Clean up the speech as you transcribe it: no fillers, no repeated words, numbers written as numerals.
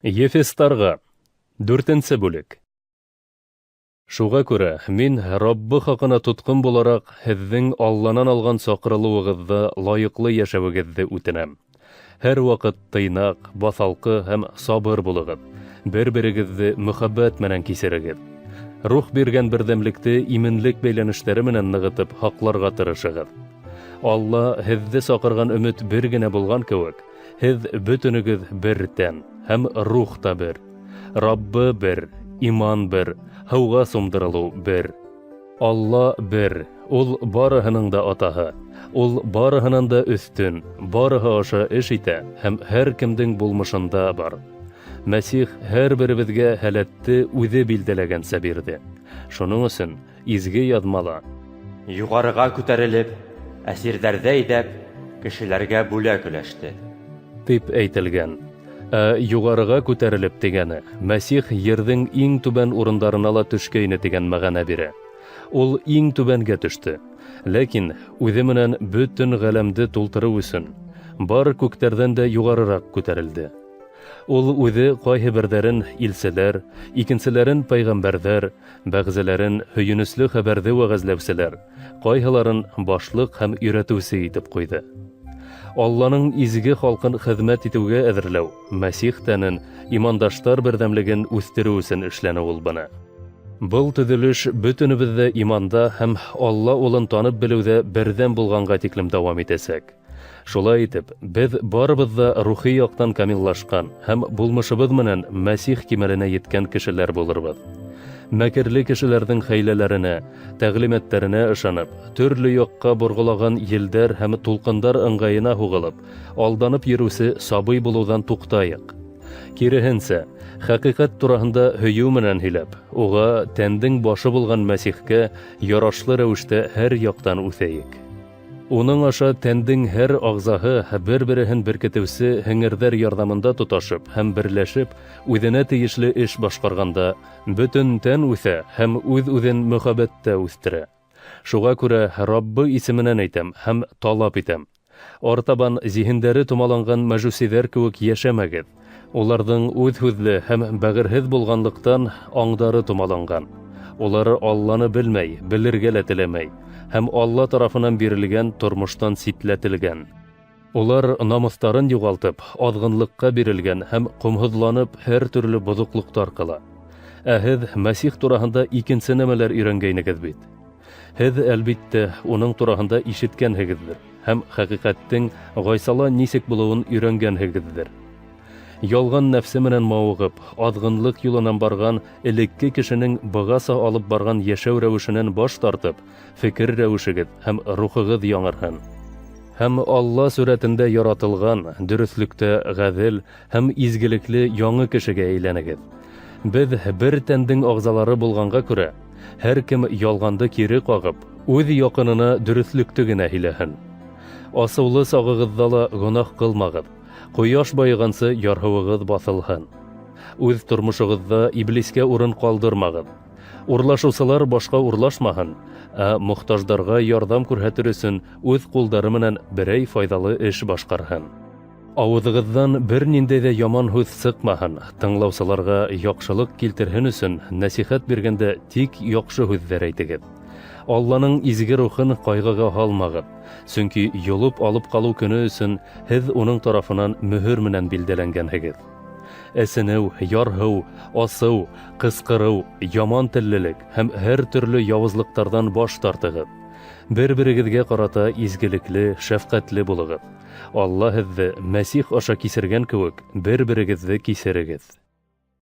Ефестарға 4-нче бүлек. Шуға күрә, мин Раббы хакына тоткын буларак, һеҙҙең Алланан алған саҡырылыуығыҙҙа лайыҡлы йәшәүегеҙҙе үтенәм. Һәр ваҡыт тыйнаҡ, баҫалҡы һәм сабыр булығыҙ. Бер-берегеҙҙе мөхәббәт менән кисерегеҙ. Рух биргән берҙәмлекте именлек бәйләнештәре менән нығытып һаҡларға тырышығыҙ. Алла һеҙҙе саҡырған өмөт бер генә булған кеүек, һеҙ бөтөнөгөҙ бер тән һәм рух та бер. Раббы бер, иман бер, һыуға сумдырылыу бер. Алла бер, ул барыһының да атаһы, ул барыһынан да өҫтөн, барыһы аша эш итә һәм һәр кемдең булмышында бар. Мәсих һәр беребеҙгә һәләтте үҙе билдәләгәнсә бирҙе. Шуның өсөн изге яҙмала: Юғарыға күтәрелеп, әсирҙәрҙе әйҙәп, кешеләргә бүләк өләште, тип әйтелгән. Юғарыға күтәрелеп тигәне, Мәсих ерҙең иң түбән урындарына ла төшкәйне тигән мәғәнә бирә. Ул иң түбәнгә төштө, ләкин үҙе менән бөтөн ғаләмде тултырыу өсөн бар күктәрҙән дә юғарыраҡ күтәрелде. Ул үҙе ҡайһы берҙәрен илселәр, икенселәрен пәйғәмбәрҙәр, бәғзеләрен һөйөнөслө хәбәрҙе вәғәзләүселәр, ҡайһыларын башлыҡ һәм өйрәтеүсе итеп ҡуйҙы. Алланың изге халҡын хеҙмәт итеүгә әҙерләү, Мәсих тәнен, имандаштар берҙәмлеген үҫтереү өсөн эшләне ул бына. Был төҙөлөш бөтөнөбөҙҙә иманда һәм Алла улын танып белеүҙә берҙәм булғанға тиклем дауам итәсәк. Шулай итеп, беҙ барыбыҙ ҙа рухи яҡтан камиллашҡан һәм булмышыбыҙ менән Мәсих кимәленә еткән кешеләр булырбыҙ. Мәкерле кешеләрҙең хәйләләренә, тәғлимәттәренә ышанып, төрлө яҡҡа борғолаған елдәр һәм тулҡындар ыңғайына һуғылып, алданып йөрөүсе сабый булыуҙан туҡтайыҡ. Киреһенсә, хәҡиҡәт тураһында һөйөү менән һөйләп, уға тәндең башы булған Мәсихкә ярашлы рәүештә һәр яҡтан үҫәйек. Уның аша тәндең һәр ағзаһы бер-береһен беркетеүсе һеңерҙәр ярҙамында тоташып һәм берләшеп, үҙенә тейешле эш башҡарғанда, бөтөн тән үҫә һәм үҙ-үҙен мөхәббәттә үҫтерә. Шуға күрә Раббы исеменән әйтәм һәм талап итәм: артабан зиһендәре томаланған мәжүсиҙәр кеүек йәшәмәгеҙ. Уларҙың үҙ һүҙле һәм бәғерһеҙ булғанлыҡтан аңдары томаланған. Улар Алланы белмәй, белергә лә теләмәй һәм Алла тарафынан бирелгән тормоштан ситләтелгән. Улар намыҫтарын юғалтып, аҙғынлыҡҡа бирелгән һәм ҡомһоҙланып һәр төрлө боҙоҡлоҡтар ҡыла. Ә һеҙ Мәсих тураһында икенсе нәмәләр өйрәнгәйнегеҙ бит. Һеҙ, әлбиттә, уның тураһында ишеткәнһегеҙҙер һәм хәҡиҡәттең ғайсала нисек булыуын өйрәнгәнһегеҙҙер. Ялған нәфсе менән мауығып, аҙғынлыҡ юлынан барған элекке кешенең бығаса алып барған йәшәү рәүешенән баш тартып, фекер рәүешегеҙ һәм рухығыҙ яңырһын. Һәм Алла сүрәтендә яратылған, дөрөҫлөктә ғәҙел һәм изгелекле яңы кешегә әйләнегеҙ. Беҙ бер тәндең ағзалары булғанға күрә, һәр кем ялғанды кире ҡағып, үҙ яҡынына дөрөҫлөктө генә һөйләһен. Асыулы сағығыҙҙа ла гонаһ ҡылмағыҙ. Ҡояш байығансы ярһыуығыҙ баҫылһын. Үҙ тормошоғоҙҙа иблискә урын ҡалдырмағыҙ. Урлашыусылар башҡа урлашмаһын, ә мохтаждарға ярҙам күрһәтер өсөн үҙ ҡулдары менән берәй файҙалы эш башҡарһын. Ауыҙығыҙҙан бер ниндәй ҙә яман һүҙ сыҡмаһын, тыңлаусыларға яҡшылыҡ килтерһен өсөн нәсихәт биргәндә тик яҡшы һүҙҙәр әйтегеҙ. Алланың изге рухын ҡайғыға һалмағыҙ, сөнки йолоп алып ҡалыу көнө өсөн һеҙ уның тарафынан мөһөр менән билдәләнгәнһегеҙ. Әсенеү, ярһыу, асыу, ҡысҡырыу, яман теллелек һәм һәр төрлө яуызлыҡтарҙан баш тартығыҙ. Бер-берегеҙгә ҡарата изгелекле, шәфҡәтле булығыҙ. Алла һеҙҙе Мәсих аша кисергән кеүек бер-берегеҙҙе кисерегеҙ.